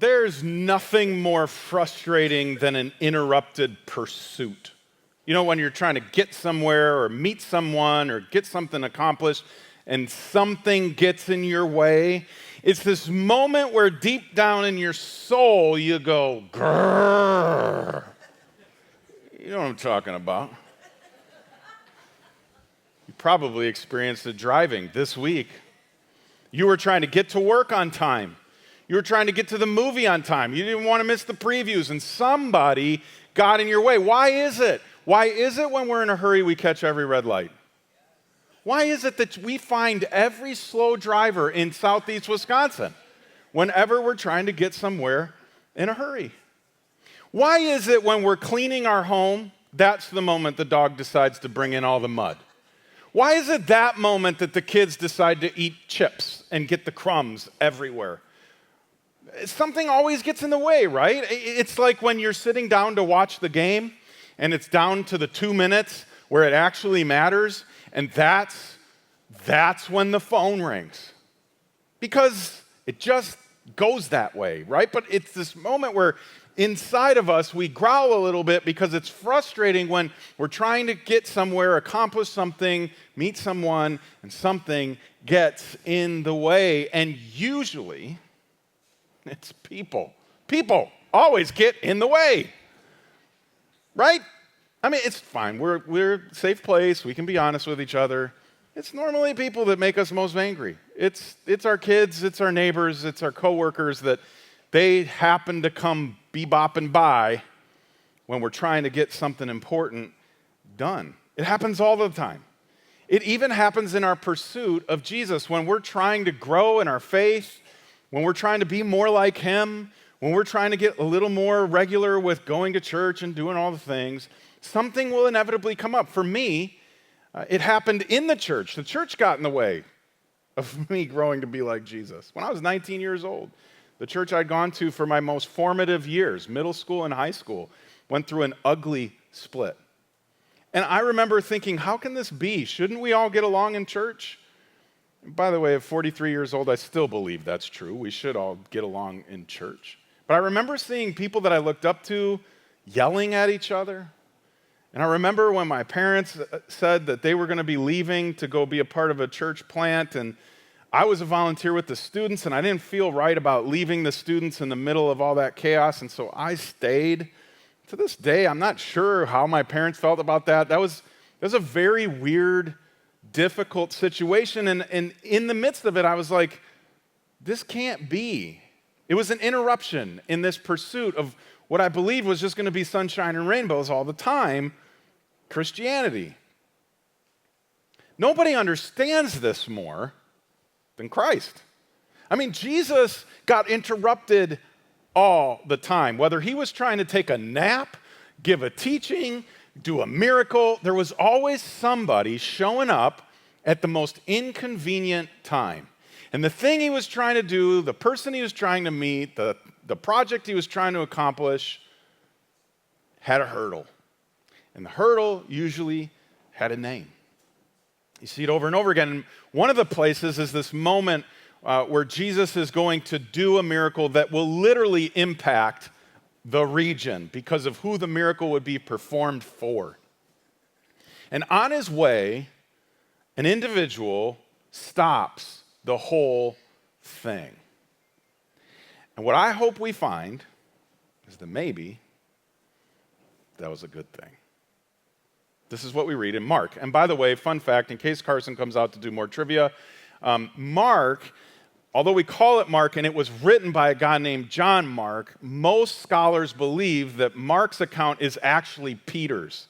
There's nothing more frustrating than an interrupted pursuit. You know, when you're trying to get somewhere or meet someone or get something accomplished and something gets in your way, it's this moment where deep down in your soul you go, grrr. You know what I'm talking about. You probably experienced it driving this week. You were trying to get to work on time. You were trying to get to the movie on time. You didn't want to miss the previews, and somebody got in your way. Why is it? Why is it when we're in a hurry we catch every red light? Why is it that we find every slow driver in southeast Wisconsin whenever we're trying to get somewhere in a hurry? Why is it when we're cleaning our home, that's the moment the dog decides to bring in all the mud? Why is it that moment that the kids decide to eat chips and get the crumbs everywhere? Something always gets in the way, right? It's like when you're sitting down to watch the game and it's down to the 2 minutes where it actually matters, and that's when the phone rings. Because it just goes that way, right? But it's this moment where inside of us we growl a little bit because it's frustrating when we're trying to get somewhere, accomplish something, meet someone, and something gets in the way. And usually, it's people. People always get in the way, right? I mean, it's fine. We're a safe place. We can be honest with each other. It's normally people that make us most angry. It's our kids, it's our neighbors, it's our coworkers that they happen to come bebopping by when we're trying to get something important done. It happens all the time. It even happens in our pursuit of Jesus when we're trying to grow in our faith, when we're trying to be more like him, when we're trying to get a little more regular with going to church and doing all the things, something will inevitably come up. For me, it happened in the church. The church got in the way of me growing to be like Jesus. When I was 19 years old, the church I'd gone to for my most formative years, middle school and high school, went through an ugly split. And I remember thinking, how can this be? Shouldn't we all get along in church? By the way, at 43 years old, I still believe that's true. We should all get along in church. But I remember seeing people that I looked up to yelling at each other. And I remember when my parents said that they were going to be leaving to go be a part of a church plant, and I was a volunteer with the students, and I didn't feel right about leaving the students in the middle of all that chaos, and so I stayed. To this day, I'm not sure how my parents felt about that. That was a very weird, difficult situation, and in the midst of it, I was like, this can't be. It was an interruption in this pursuit of what I believed was just going to be sunshine and rainbows all the time, Christianity. Nobody understands this more than Christ. I mean, Jesus got interrupted all the time. Whether he was trying to take a nap, give a teaching, do a miracle, there was always somebody showing up at the most inconvenient time. And the thing he was trying to do, the person he was trying to meet, the project he was trying to accomplish had a hurdle. And the hurdle usually had a name. You see it over and over again. And one of the places is this moment where Jesus is going to do a miracle that will literally impact the region because of who the miracle would be performed for. And on his way, an individual stops the whole thing. And what I hope we find is that maybe that was a good thing. This is what we read in Mark. And by the way, fun fact, in case Carson comes out to do more trivia, Mark, although we call it Mark and it was written by a guy named John Mark, most scholars believe that Mark's account is actually Peter's.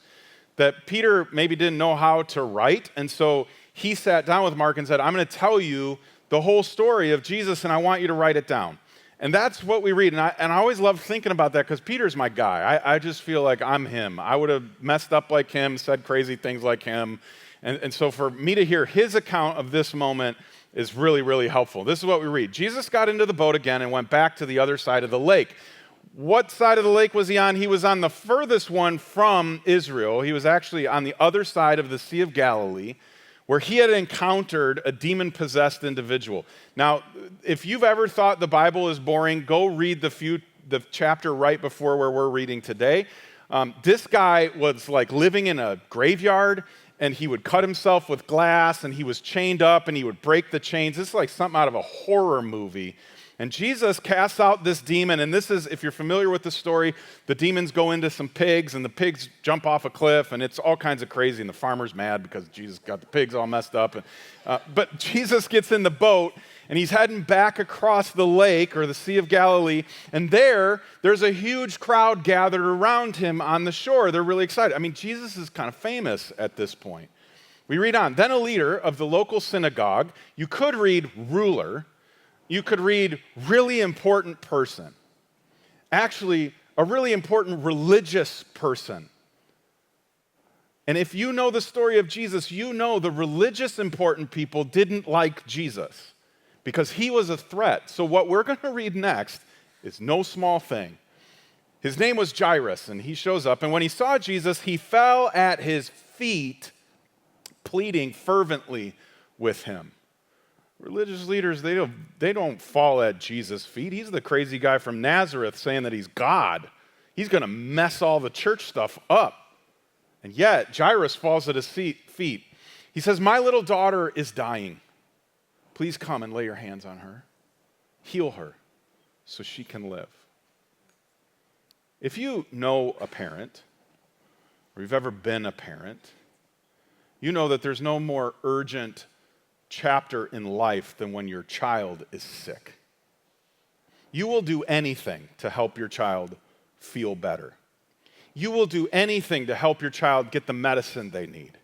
That Peter maybe didn't know how to write, and so he sat down with Mark and said, I'm going to tell you the whole story of Jesus, and I want you to write it down. And that's what we read. And I always love thinking about that because Peter's my guy. I just feel like I'm him. I would have messed up like him, said crazy things like him. And so for me to hear his account of this moment is really, really helpful. This is what we read. Jesus got into the boat again and went back to the other side of the lake. What side of the lake was he on? He was on the furthest one from Israel. He was actually on the other side of the Sea of Galilee, where he had encountered a demon-possessed individual. Now, if you've ever thought the Bible is boring, go read the chapter right before where we're reading today. This guy was like living in a graveyard, and he would cut himself with glass, and he was chained up, and he would break the chains. This is like something out of a horror movie. And Jesus casts out this demon, and this is, if you're familiar with the story, the demons go into some pigs, and the pigs jump off a cliff, and it's all kinds of crazy, and the farmer's mad because Jesus got the pigs all messed up. But Jesus gets in the boat, and he's heading back across the lake or the Sea of Galilee, and there's a huge crowd gathered around him on the shore. They're really excited. I mean, Jesus is kind of famous at this point. We read on. Then a leader of the local synagogue, you could read ruler, you could read really important person. Actually, a really important religious person. And if you know the story of Jesus, you know the religious important people didn't like Jesus because he was a threat. So what we're going to read next is no small thing. His name was Jairus, and he shows up, and when he saw Jesus, he fell at his feet, pleading fervently with him. Religious leaders, they don't fall at Jesus' feet. He's the crazy guy from Nazareth saying that he's God. He's going to mess all the church stuff up. And yet, Jairus falls at his feet. He says, "My little daughter is dying. Please come and lay your hands on her. Heal her so she can live." If you know a parent, or you've ever been a parent, you know that there's no more urgent chapter in life than when your child is sick. You will do anything to help your child feel better. You will do anything to help your child get the medicine they need.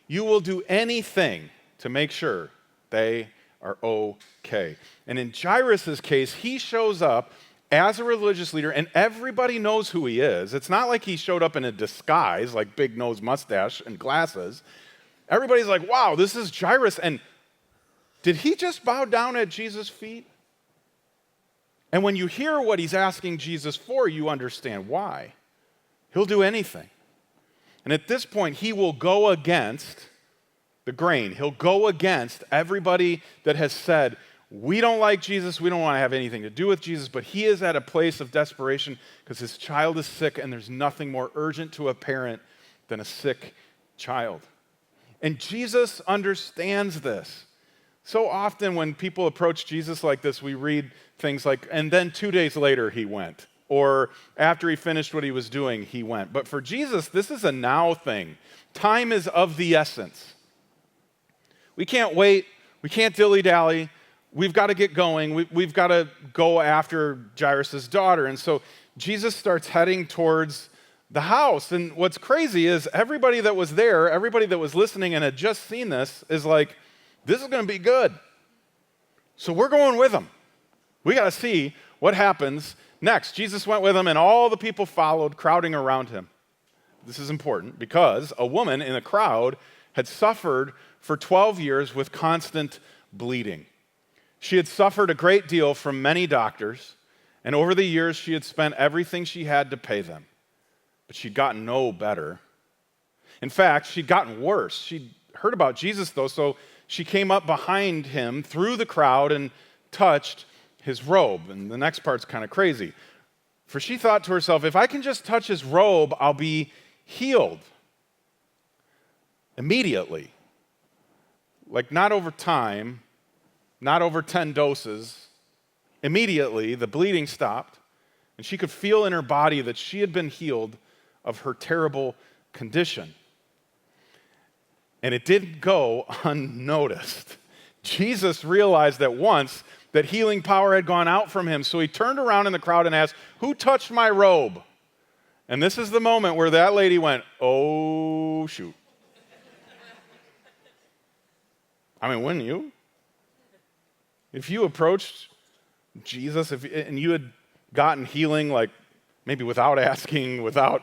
You will do anything to make sure they are okay. And in Jairus' case, he shows up as a religious leader, and everybody knows who he is. It's not like he showed up in a disguise, like big nose mustache and glasses. Everybody's like, wow, this is Jairus. And did he just bow down at Jesus' feet? And when you hear what he's asking Jesus for, you understand why. He'll do anything. And at this point, he will go against the grain. He'll go against everybody that has said, we don't like Jesus, we don't want to have anything to do with Jesus, but he is at a place of desperation because his child is sick, and there's nothing more urgent to a parent than a sick child. And Jesus understands this. So often when people approach Jesus like this, we read things like, and then 2 days later he went, or after he finished what he was doing, he went. But for Jesus, this is a now thing. Time is of the essence. We can't wait. We can't dilly-dally. We've got to get going. We've got to go after Jairus' daughter. And so Jesus starts heading towards the house. And what's crazy is everybody that was there, everybody that was listening and had just seen this is like, this is going to be good. So we're going with him. We got to see what happens next. Jesus went with him, and all the people followed, crowding around him. This is important because a woman in a crowd had suffered for 12 years with constant bleeding. She had suffered a great deal from many doctors, and over the years she had spent everything she had to pay them. But she'd gotten no better. In fact, she'd gotten worse. She'd heard about Jesus, though, so she came up behind him through the crowd and touched his robe. And the next part's kind of crazy. For she thought to herself, if I can just touch his robe, I'll be healed. Immediately. Like not over time, not over 10 doses. Immediately, the bleeding stopped, and she could feel in her body that she had been healed of her terrible condition. And it didn't go unnoticed. Jesus realized at once that healing power had gone out from him, so he turned around in the crowd and asked, "Who touched my robe?" And this is the moment where that lady went, "Oh, shoot." I mean, wouldn't you? If you approached Jesus and you had gotten healing, like maybe without asking, without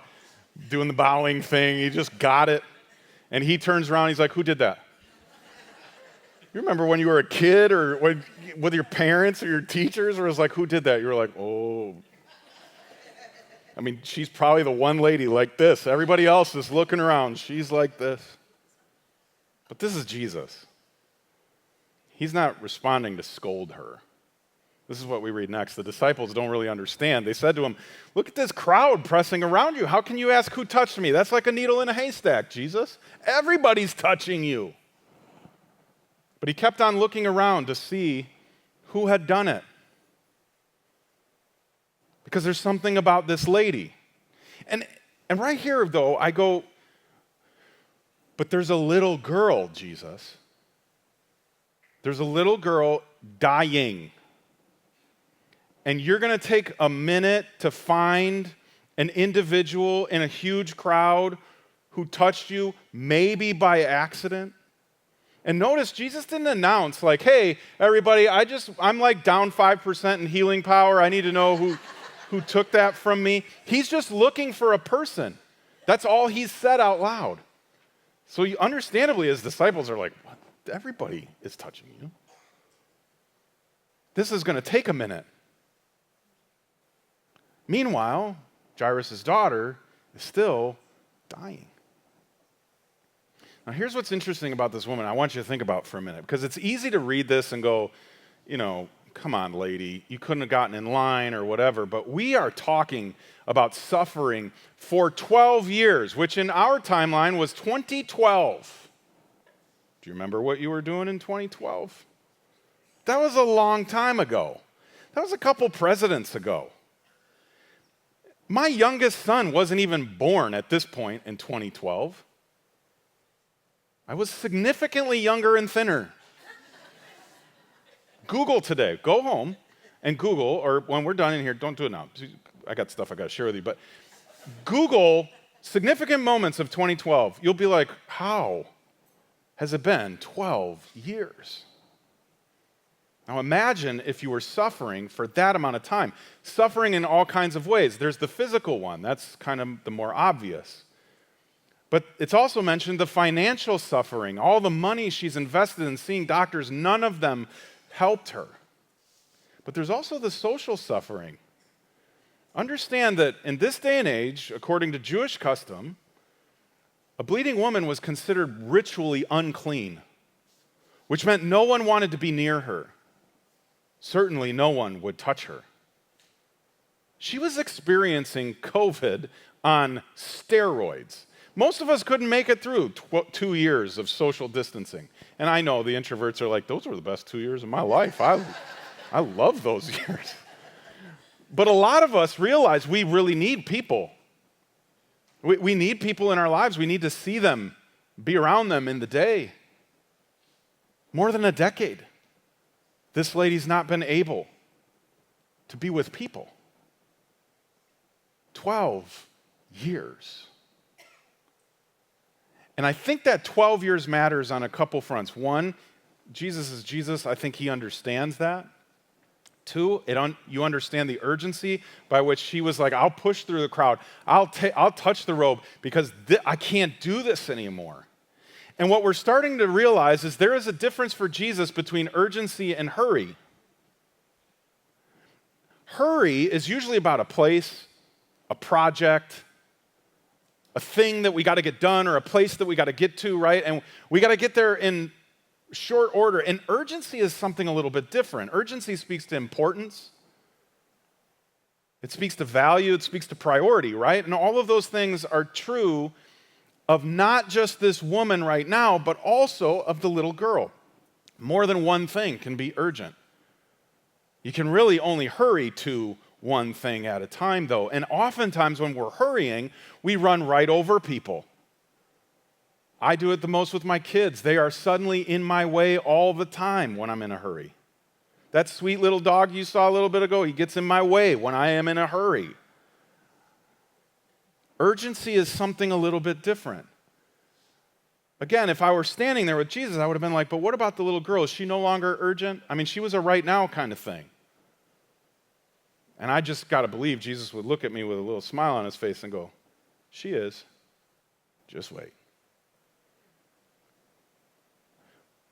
doing the bowing thing, you just got it, and he turns around, he's like, "Who did that?" You remember when you were a kid or with your parents or your teachers, where it was like, "Who did that?" You were like, "Oh." I mean, she's probably the one lady like this. Everybody else is looking around. She's like this. But this is Jesus. He's not responding to scold her. This is what we read next. The disciples don't really understand. They said to him, "Look at this crowd pressing around you. How can you ask who touched me? That's like a needle in a haystack, Jesus. Everybody's touching you." But he kept on looking around to see who had done it. Because there's something about this lady. And right here, though, I go, but there's a little girl, Jesus. There's a little girl dying. And you're going to take a minute to find an individual in a huge crowd who touched you, maybe by accident. And notice Jesus didn't announce like, "Hey, everybody, I'm like down 5% in healing power. I need to know who took that from me." He's just looking for a person. That's all he said out loud. So understandably, his disciples are like, "What? Everybody is touching you. This is going to take a minute." Meanwhile, Jairus' daughter is still dying. Now, here's what's interesting about this woman I want you to think about for a minute, because it's easy to read this and go, come on, lady, you couldn't have gotten in line or whatever, but we are talking about suffering for 12 years, which in our timeline was 2012. Do you remember what you were doing in 2012? That was a long time ago. That was a couple presidents ago. My youngest son wasn't even born at this point in 2012. I was significantly younger and thinner. Google today. Go home and Google, or when we're done in here, don't do it now. I got stuff I got to share with you, but Google significant moments of 2012. You'll be like, how has it been 12 years? Now imagine if you were suffering for that amount of time. Suffering in all kinds of ways. There's the physical one. That's kind of the more obvious. But it's also mentioned the financial suffering. All the money she's invested in seeing doctors, none of them helped her. But there's also the social suffering. Understand that in this day and age, according to Jewish custom, a bleeding woman was considered ritually unclean, which meant no one wanted to be near her. Certainly no one would touch her. She was experiencing COVID on steroids. Most of us couldn't make it through 2 years of social distancing. And I know the introverts are like, those were the best 2 years of my life. I love those years. But a lot of us realize we really need people. We need people in our lives. We need to see them, be around them in the day. More than a decade. This lady's not been able to be with people. 12 years. And I think that 12 years matters on a couple fronts. One, Jesus is Jesus. I think he understands that. Two, you understand the urgency by which she was like, I'll push through the crowd. I'll touch the robe because I can't do this anymore. And what we're starting to realize is there is a difference for Jesus between urgency and hurry. Hurry is usually about a place, a project, a thing that we got to get done, or a place that we got to get to, right? And we got to get there in short order. And urgency is something a little bit different. Urgency speaks to importance. It speaks to value. It speaks to priority, right? And all of those things are true of not just this woman right now, but also of the little girl. More than one thing can be urgent. You can really only hurry to one thing at a time, though. And oftentimes when we're hurrying, we run right over people. I do it the most with my kids. They are suddenly in my way all the time when I'm in a hurry. That sweet little dog you saw a little bit ago, he gets in my way when I am in a hurry. Urgency is something a little bit different. Again, if I were standing there with Jesus, I would have been like, but what about the little girl? Is she no longer urgent? I mean, she was a right now kind of thing. And I just got to believe Jesus would look at me with a little smile on his face and go, she is. Just wait.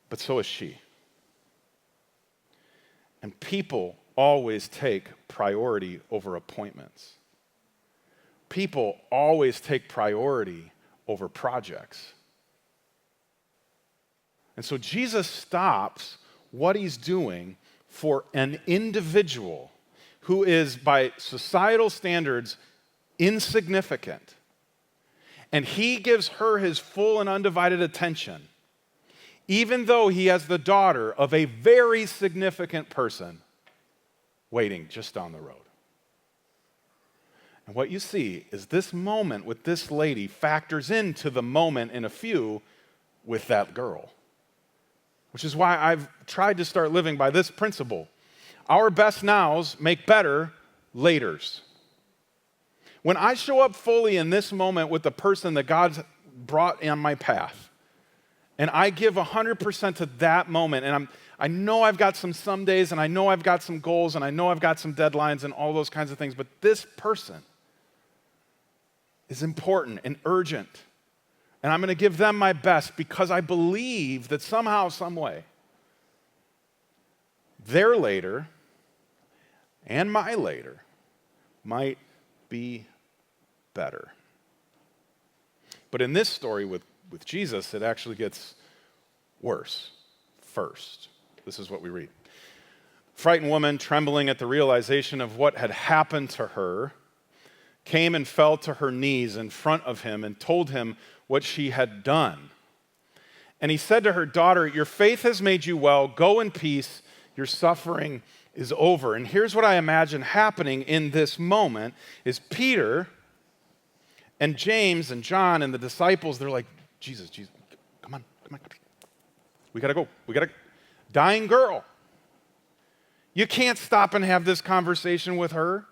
But so is she. And people always take priority over appointments. People always take priority over projects. And so Jesus stops what he's doing for an individual who is, by societal standards, insignificant. And he gives her his full and undivided attention, even though he has the daughter of a very significant person waiting just down the road. And what you see is this moment with this lady factors into the moment in a few with that girl, which is why I've tried to start living by this principle. Our best nows make better laters. When I show up fully in this moment with the person that God's brought on my path, and I give 100% to that moment, and I know I've got some days, and I know I've got some goals, and I know I've got some deadlines and all those kinds of things, but this person is important and urgent, and I'm going to give them my best because I believe that somehow, some way, their later and my later might be better. But in this story with Jesus, it actually gets worse first. This is what we read. Frightened woman, trembling at the realization of what had happened to her, came and fell to her knees in front of him and told him what she had done. And he said to her, "Daughter, your faith has made you well. Go in peace. Your suffering is over." And here's what I imagine happening in this moment is Peter and James and John and the disciples, they're like, Jesus, come on. We gotta go. Dying girl. You can't stop and have this conversation with her.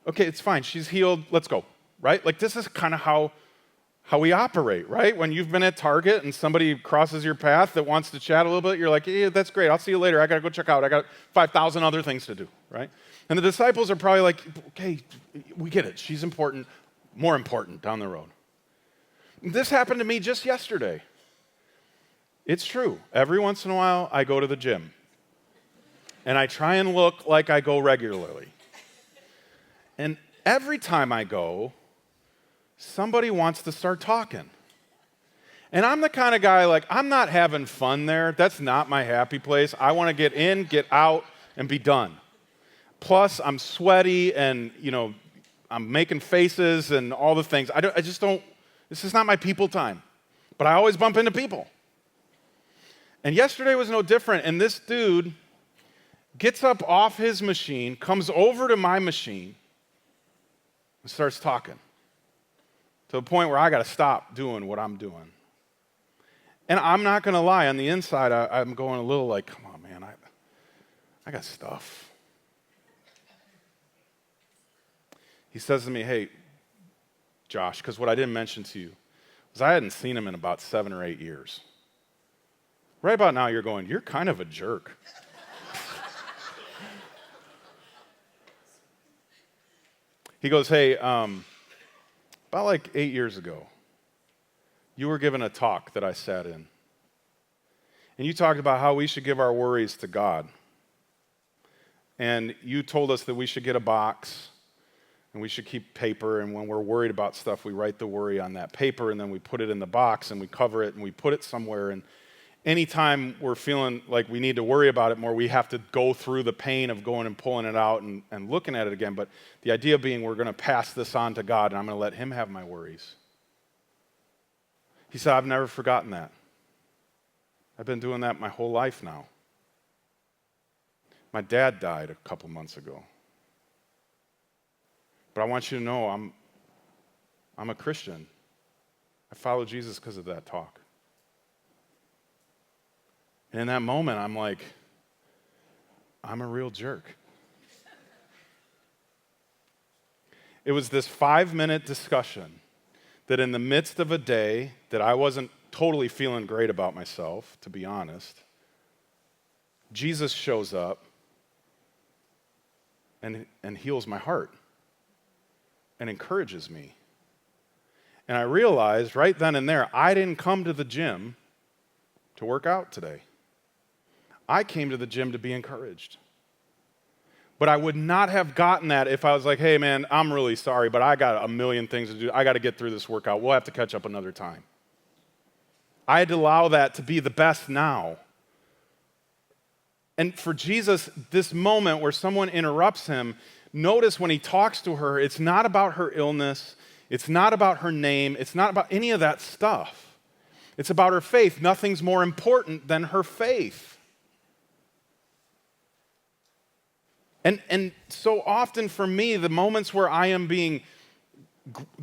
Okay, it's fine. She's healed. Let's go, right? Like this is kind of how we operate, right? When you've been at Target and somebody crosses your path that wants to chat a little bit, you're like, yeah, that's great. I'll see you later. I got to go check out. I got 5,000 other things to do, right? And the disciples are probably like, okay, we get it. She's important, more important down the road. This happened to me just yesterday. It's true. Every once in a while, I go to the gym. And I try and look like I go regularly. And every time I go, somebody wants to start talking. And I'm the kind of guy, like, I'm not having fun there. That's not my happy place. I want to get in, get out, and be done. Plus, I'm sweaty and, I'm making faces and all the things. I just don't, this is not my people time. But I always bump into people. And yesterday was no different. And this dude gets up off his machine, comes over to my machine, and starts talking. To the point where I got to stop doing what I'm doing. And I'm not going to lie, on the inside, I'm going a little like, come on, man, I got stuff. He says to me, hey, Josh, because what I didn't mention to you was I hadn't seen him in about 7 or 8 years. Right about now, you're going, you're kind of a jerk. He goes, hey, about like 8 years ago, you were given a talk that I sat in. And you talked about how we should give our worries to God. And you told us that we should get a box and we should keep paper. And when we're worried about stuff, we write the worry on that paper and then we put it in the box and we cover it and we put it somewhere. And anytime we're feeling like we need to worry about it more, we have to go through the pain of going and pulling it out and looking at it again. But the idea being we're going to pass this on to God and I'm going to let him have my worries. He said, I've never forgotten that. I've been doing that my whole life now. My dad died a couple months ago. But I want you to know I'm a Christian. I follow Jesus because of that talk. And in that moment, I'm like, I'm a real jerk. It was this 5-minute discussion that in the midst of a day that I wasn't totally feeling great about myself, to be honest, Jesus shows up and heals my heart and encourages me. And I realized right then and there, I didn't come to the gym to work out today. I came to the gym to be encouraged. But I would not have gotten that if I was like, hey man, I'm really sorry, but I got a million things to do. I got to get through this workout. We'll have to catch up another time. I had to allow that to be the best now. And for Jesus, this moment where someone interrupts him, notice when he talks to her, it's not about her illness, it's not about her name, it's not about any of that stuff. It's about her faith. Nothing's more important than her faith. And so often for me, the moments where I am being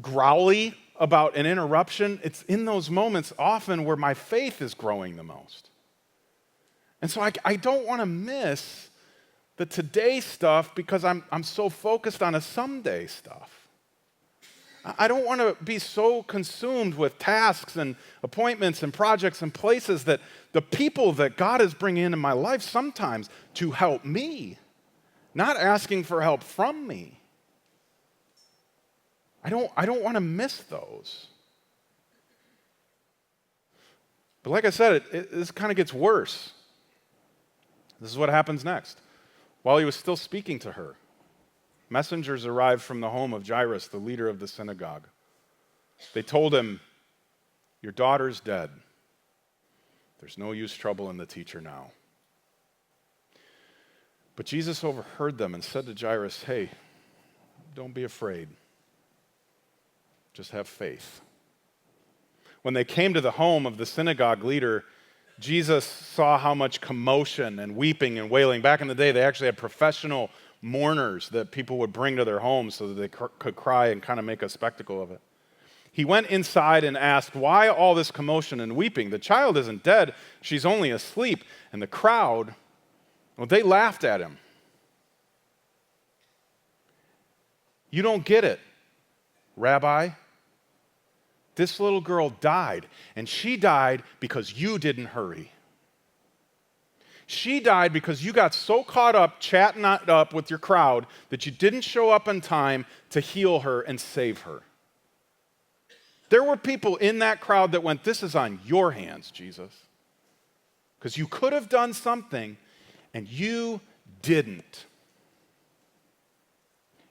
growly about an interruption, it's in those moments often where my faith is growing the most. And so I don't want to miss the today stuff because I'm so focused on a someday stuff. I don't want to be so consumed with tasks and appointments and projects and places that the people that God is bringing into my life sometimes to help me, not asking for help from me. I don't want to miss those. But like I said, this kind of gets worse. This is what happens next. While he was still speaking to her, messengers arrived from the home of Jairus, the leader of the synagogue. They told him, "Your daughter's dead. There's no use troubling the teacher now." But Jesus overheard them and said to Jairus, "Hey, don't be afraid. Just have faith." When they came to the home of the synagogue leader, Jesus saw how much commotion and weeping and wailing. Back in the day, they actually had professional mourners that people would bring to their homes so that they could cry and kind of make a spectacle of it. He went inside and asked, "Why all this commotion and weeping? The child isn't dead, she's only asleep." And the crowd, well, they laughed at him. "You don't get it, Rabbi. This little girl died, and she died because you didn't hurry. She died because you got so caught up chatting it up with your crowd that you didn't show up in time to heal her and save her." There were people in that crowd that went, "This is on your hands, Jesus. Because you could have done something, and you didn't.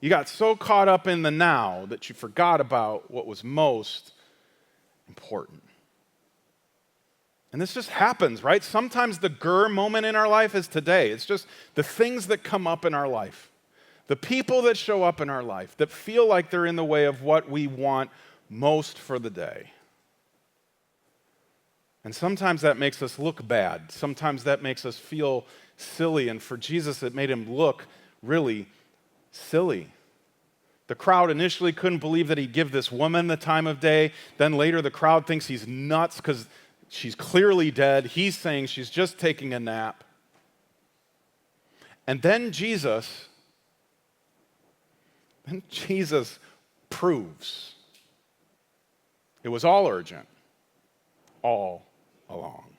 You got so caught up in the now that you forgot about what was most important." And this just happens, right? Sometimes the moment in our life is today. It's just the things that come up in our life, the people that show up in our life that feel like they're in the way of what we want most for the day. And sometimes that makes us look bad. Sometimes that makes us feel silly. And for Jesus, it made him look really silly. The crowd initially couldn't believe that he'd give this woman the time of day. Then later the crowd thinks he's nuts because she's clearly dead. He's saying she's just taking a nap. And then Jesus proves it was all urgent, all along.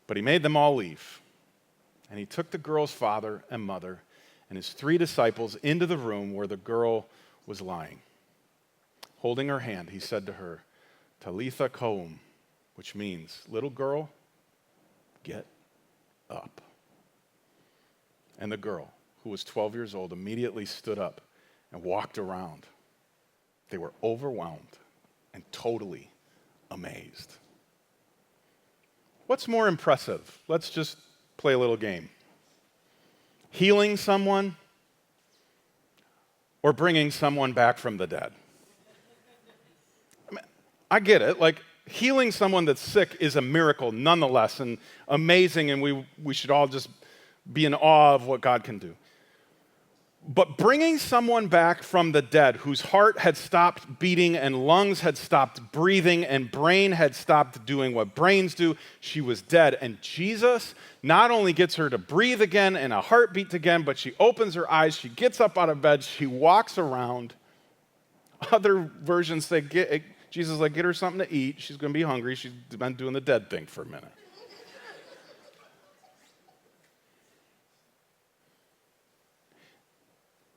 But he made them all leave. And he took the girl's father and mother and his 3 disciples into the room where the girl was lying. Holding her hand, he said to her, "Talitha koum," which means, "Little girl, get up." And the girl, who was 12 years old, immediately stood up and walked around. They were overwhelmed and totally amazed. What's more impressive? Let's just play a little game. Healing someone or bringing someone back from the dead? I get it. Like, healing someone that's sick is a miracle nonetheless and amazing, and we should all just be in awe of what God can do. But bringing someone back from the dead whose heart had stopped beating and lungs had stopped breathing and brain had stopped doing what brains do, she was dead. And Jesus not only gets her to breathe again and a heartbeat again, but she opens her eyes, she gets up out of bed, she walks around. Other versions say, Jesus is like, get her something to eat. She's going to be hungry. She's been doing the dead thing for a minute.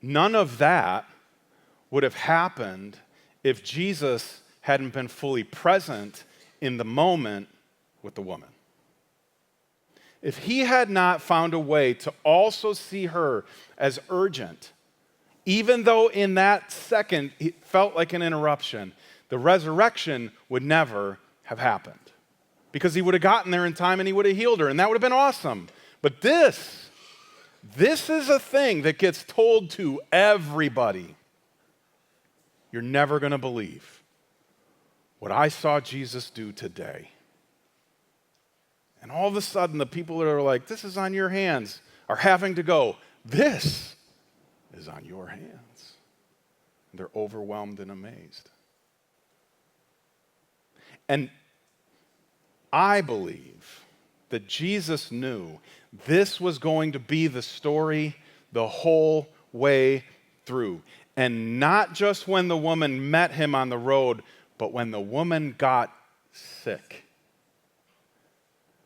None of that would have happened if Jesus hadn't been fully present in the moment with the woman. If he had not found a way to also see her as urgent, even though in that second it felt like an interruption, the resurrection would never have happened. because he would have gotten there in time and he would have healed her, and that would have been awesome. But this is a thing that gets told to everybody. You're never going to believe what I saw Jesus do today. And all of a sudden, the people that are like, this is on your hands, are having to go, this is on your hands. And they're overwhelmed and amazed. And I believe that Jesus knew this was going to be the story the whole way through. And not just when the woman met him on the road, but when the woman got sick.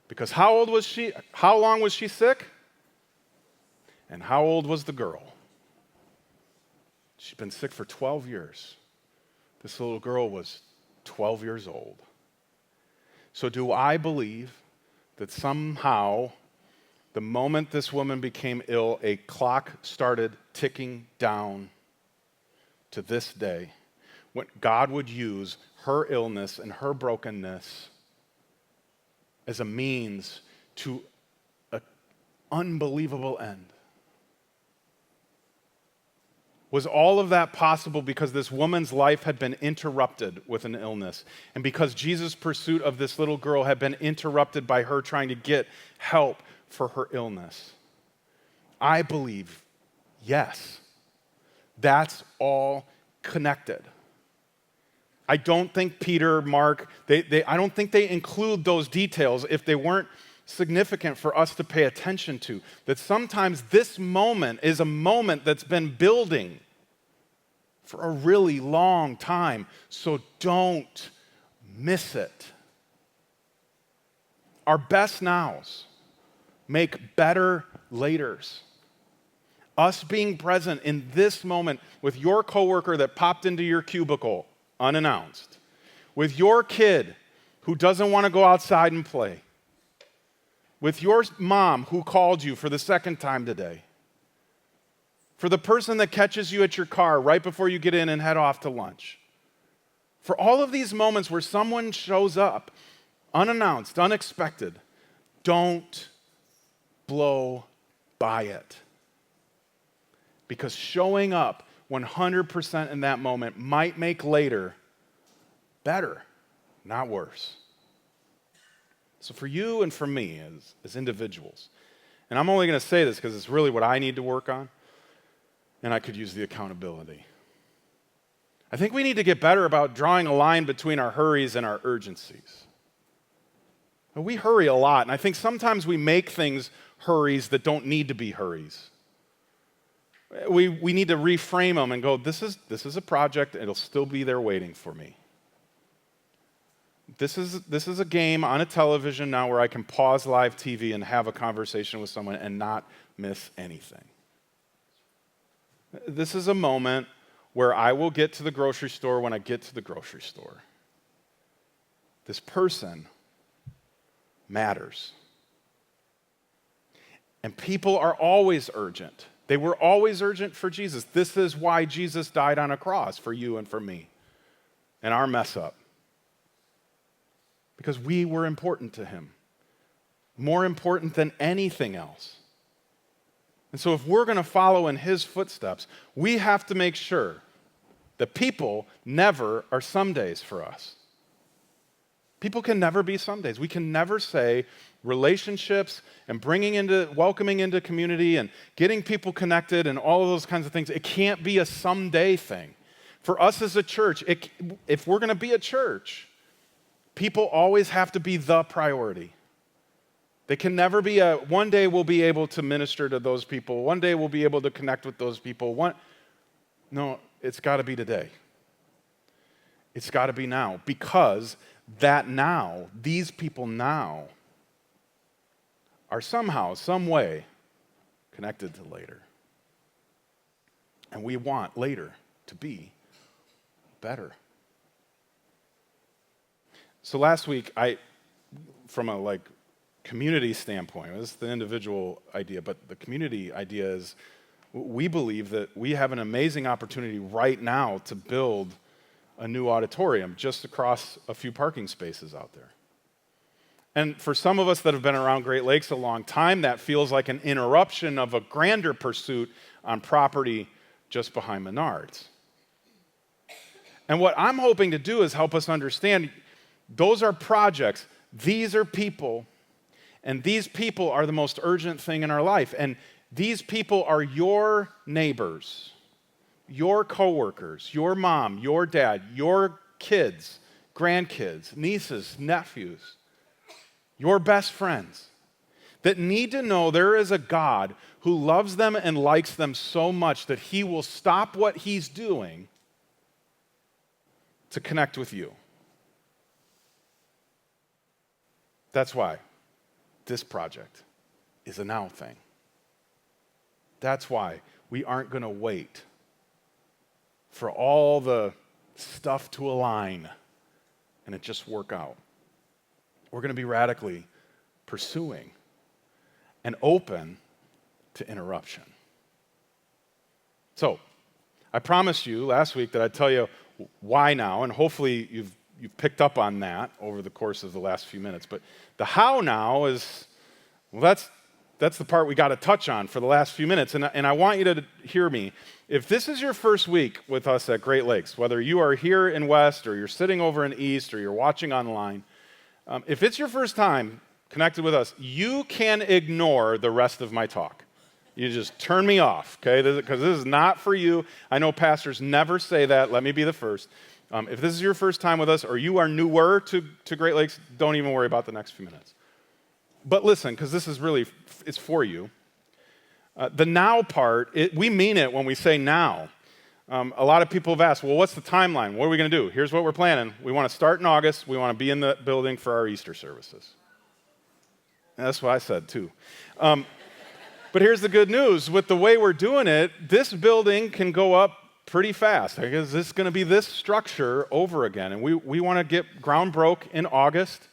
Because how old was she? How long was she sick? And how old was the girl? She'd been sick for 12 years. This little girl was 12 years old. So do I believe that somehow, the moment this woman became ill, a clock started ticking down to this day, when God would use her illness and her brokenness as a means to an unbelievable end? Was all of that possible because this woman's life had been interrupted with an illness, and because Jesus' pursuit of this little girl had been interrupted by her trying to get help for her illness? I believe, yes, that's all connected. I don't think Peter, Mark, I don't think they include those details if they weren't significant for us to pay attention to. That sometimes this moment is a moment that's been building for a really long time, so don't miss it. Our best nows make better laters. Us being present in this moment with your coworker that popped into your cubicle unannounced, with your kid who doesn't want to go outside and play, with your mom who called you for the second time today, for the person that catches you at your car right before you get in and head off to lunch, for all of these moments where someone shows up unannounced, unexpected, don't blow by it. Because showing up 100% in that moment might make later better, not worse. So for you and for me as individuals, and I'm only going to say this because it's really what I need to work on, and I could use the accountability. I think we need to get better about drawing a line between our hurries and our urgencies. We hurry a lot, and I think sometimes we make things hurries that don't need to be hurries. We need to reframe them and go, this is a project, it'll still be there waiting for me. This is a game on a television now where I can pause live TV and have a conversation with someone and not miss anything. This is a moment where I will get to the grocery store when I get to the grocery store. This person matters. And people are always urgent. They were always urgent for Jesus. This is why Jesus died on a cross for you and for me and our mess up. Because we were important to him. More important than anything else. And so if we're going to follow in his footsteps, we have to make sure that people never are somedays for us. People can never be somedays. We can never say relationships and welcoming into community and getting people connected and all of those kinds of things, it can't be a someday thing. For us as a church, if we're going to be a church, people always have to be the priority. They can never be one day we'll be able to minister to those people, one day we'll be able to connect with those people. No, it's got to be today. It's got to be now, because that now, these people now, are somehow, some way connected to later. And we want later to be better. So last week, from a community standpoint, this is the individual idea, but the community idea is we believe that we have an amazing opportunity right now to build a new auditorium just across a few parking spaces out there. And for some of us that have been around Great Lakes a long time, that feels like an interruption of a grander pursuit on property just behind Menards. And what I'm hoping to do is help us understand those are projects, these are people, and these people are the most urgent thing in our life. And these people are your neighbors, your coworkers, your mom, your dad, your kids, grandkids, nieces, nephews, your best friends that need to know there is a God who loves them and likes them so much that he will stop what he's doing to connect with you. That's why this project is a now thing. That's why we aren't going to wait for all the stuff to align and it just work out. We're going to be radically pursuing and open to interruption. So, I promised you last week that I'd tell you why now, and hopefully you've picked up on that over the course of the last few minutes. But the how now is, well, that's the part we got to touch on for the last few minutes. And I want you to hear me. If this is your first week with us at Great Lakes, whether you are here in West or you're sitting over in East or you're watching online, if it's your first time connected with us, you can ignore the rest of my talk. You just turn me off, okay? Because this is not for you. I know pastors never say that. Let me be the first. If this is your first time with us or you are newer to Great Lakes, don't even worry about the next few minutes. But listen, because this is really, it's for you. The now part, we mean it when we say now. A lot of people have asked, well, what's the timeline? What are we going to do? Here's what we're planning. We want to start in August. We want to be in the building for our Easter services. And that's what I said, too. But here's the good news. With the way we're doing it, this building can go up pretty fast. I guess this is going to be this structure over again. And we want to get ground broke in August.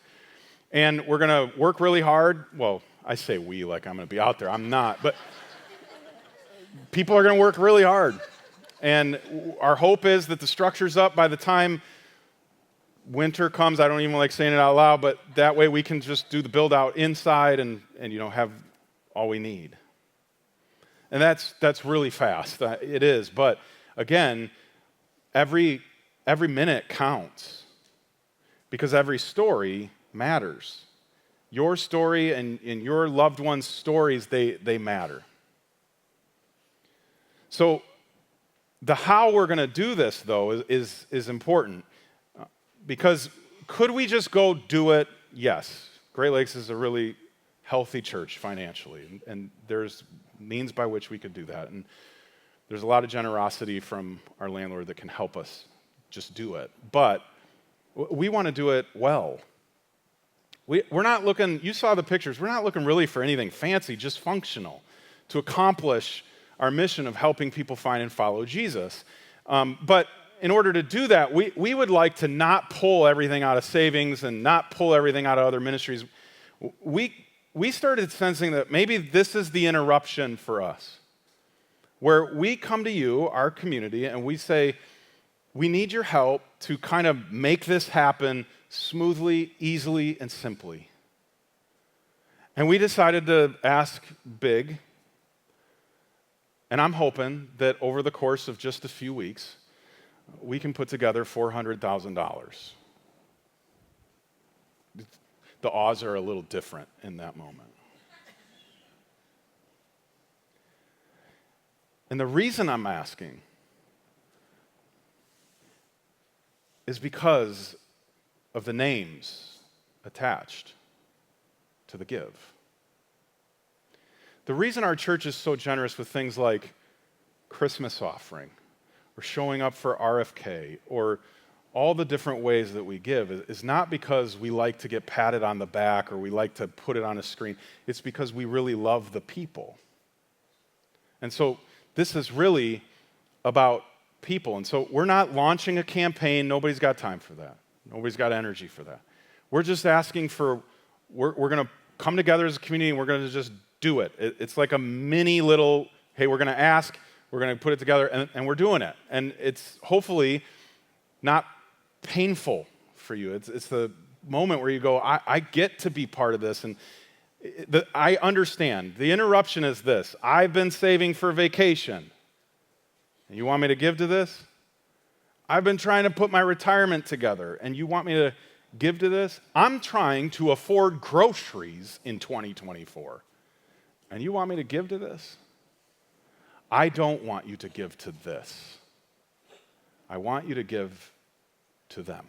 And we're going to work really hard. Well, I say we like I'm going to be out there. I'm not. But people are going to work really hard. And our hope is that the structure's up by the time winter comes. I don't even like saying it out loud, but that way we can just do the build out inside and have all we need. And that's really fast. It is. But again, every minute counts because every story matters. Your story and your loved ones' stories, they matter. So the how we're going to do this, though, is important. Because could we just go do it? Yes. Great Lakes is a really healthy church financially, and there's means by which we could do that. And there's a lot of generosity from our landlord that can help us just do it. But we want to do it well. We're not looking, you saw the pictures, we're not looking really for anything fancy, just functional to accomplish our mission of helping people find and follow Jesus. But in order to do that, we would like to not pull everything out of savings and not pull everything out of other ministries. We started sensing that maybe this is the interruption for us, where we come to you, our community, and we say, we need your help to kind of make this happen smoothly, easily, and simply. And we decided to ask big, and I'm hoping that over the course of just a few weeks, we can put together $400,000. The odds are a little different in that moment. And the reason I'm asking is because of the names attached to the give. The reason our church is so generous with things like Christmas offering, or showing up for RFK, or all the different ways that we give is not because we like to get patted on the back or we like to put it on a screen. It's because we really love the people. And so this is really about people. And so we're not launching a campaign. Nobody's got time for that. Nobody's got energy for that. We're just asking for, we're going to come together as a community and we're going to just do it. It's like a mini little, hey, we're going to ask, we're going to put it together, and we're doing it. And it's hopefully not painful for you. It's the moment where you go, I get to be part of this. And I understand. The interruption is this. I've been saving for vacation. And you want me to give to this? I've been trying to put my retirement together, and you want me to give to this? I'm trying to afford groceries in 2024, and you want me to give to this? I don't want you to give to this. I want you to give to them.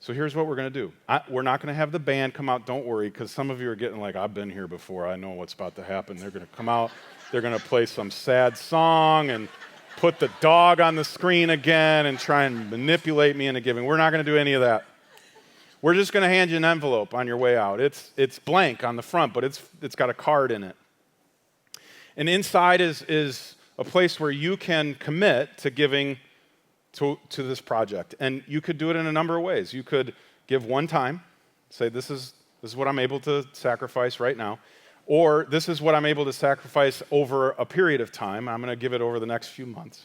So here's what we're going to do. We're not going to have the band come out, don't worry, because some of you are getting like, I've been here before, I know what's about to happen. They're going to come out, they're going to play some sad song and put the dog on the screen again and try and manipulate me into giving. We're not going to do any of that. We're just going to hand you an envelope on your way out. It's blank on the front, but it's got a card in it. And inside is a place where you can commit to giving to this project. And you could do it in a number of ways. You could give one time, say this is what I'm able to sacrifice right now. Or this is what I'm able to sacrifice over a period of time. I'm going to give it over the next few months.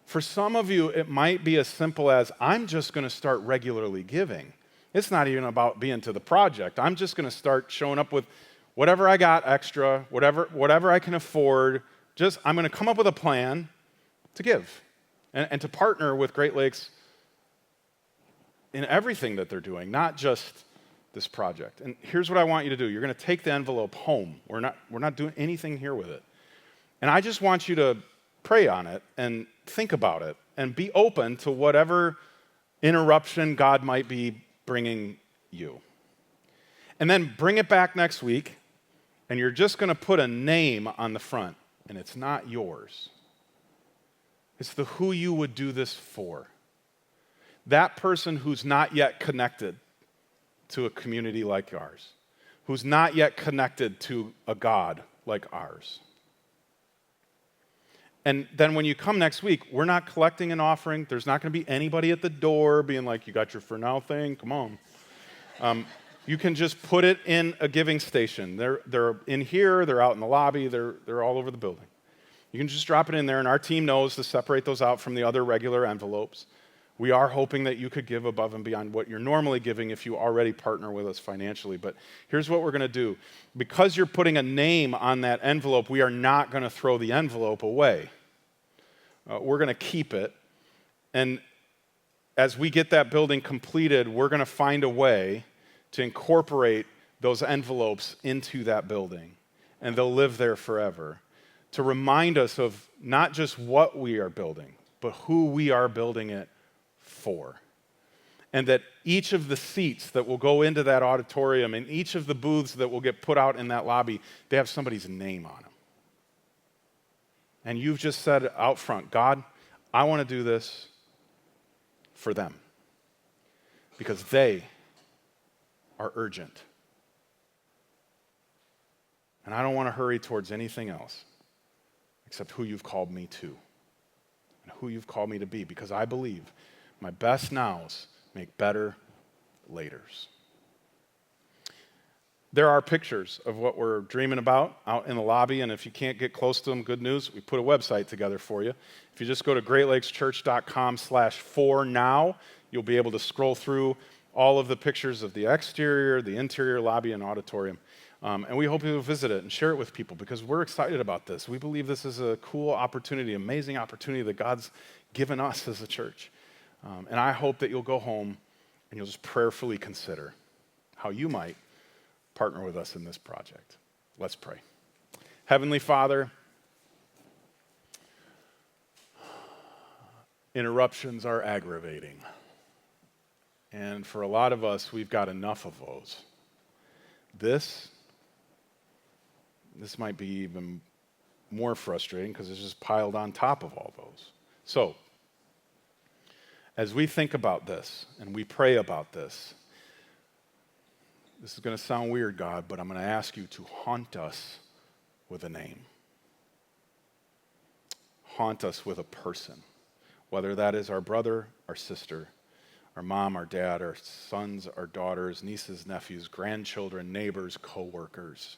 For some of you, it might be as simple as, I'm just going to start regularly giving. It's not even about being to the project. I'm just going to start showing up with whatever I got extra, whatever I can afford. I'm going to come up with a plan to give and to partner with Great Lakes in everything that they're doing, not just this project. And here's what I want you to do. You're going to take the envelope home. We're not doing anything here with it. And I just want you to pray on it and think about it and be open to whatever interruption God might be bringing you. And then bring it back next week, and you're just going to put a name on the front, and it's not yours. It's the who you would do this for. That person who's not yet connected to a community like ours, who's not yet connected to a God like ours. And then when you come next week, we're not collecting an offering. There's not going to be anybody at the door being like, you got your for now thing? Come on. You can just put it in a giving station. They're in here, they're out in the lobby, they're all over the building. You can just drop it in there, and our team knows to separate those out from the other regular envelopes. We are hoping that you could give above and beyond what you're normally giving if you already partner with us financially. But here's what we're going to do. Because you're putting a name on that envelope, we are not going to throw the envelope away. We're going to keep it. And as we get that building completed, we're going to find a way to incorporate those envelopes into that building. And they'll live there forever, to remind us of not just what we are building, but who we are building it for. And that each of the seats that will go into that auditorium and each of the booths that will get put out in that lobby, they have somebody's name on them. And you've just said out front, God, I want to do this for them because they are urgent. And I don't want to hurry towards anything else except who you've called me to and who you've called me to be, because I believe my best nows make better laters. There are pictures of what we're dreaming about out in the lobby, and if you can't get close to them, good news, we put a website together for you. If you just go to greatlakechurch.com/fornow, you'll be able to scroll through all of the pictures of the exterior, the interior, lobby, and auditorium. And we hope you'll visit it and share it with people because we're excited about this. We believe this is a cool opportunity, amazing opportunity that God's given us as a church. And I hope that you'll go home and you'll just prayerfully consider how you might partner with us in this project. Let's pray. Heavenly Father, interruptions are aggravating. And for a lot of us, we've got enough of those. This might be even more frustrating because it's just piled on top of all those. So, as we think about this and we pray about this is going to sound weird, God, but I'm going to ask you to haunt us with a name. Haunt us with a person, whether that is our brother, our sister, our mom, our dad, our sons, our daughters, nieces, nephews, grandchildren, neighbors, co-workers.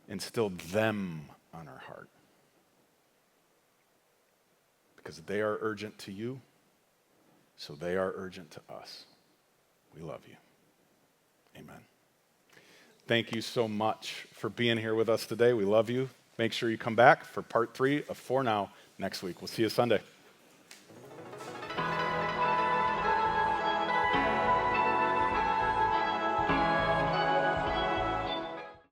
Instill them on our heart because they are urgent to you so they are urgent to us. We love you. Amen. Thank you so much for being here with us today. We love you. Make sure you come back for part 3 of For Now next week. We'll see you Sunday.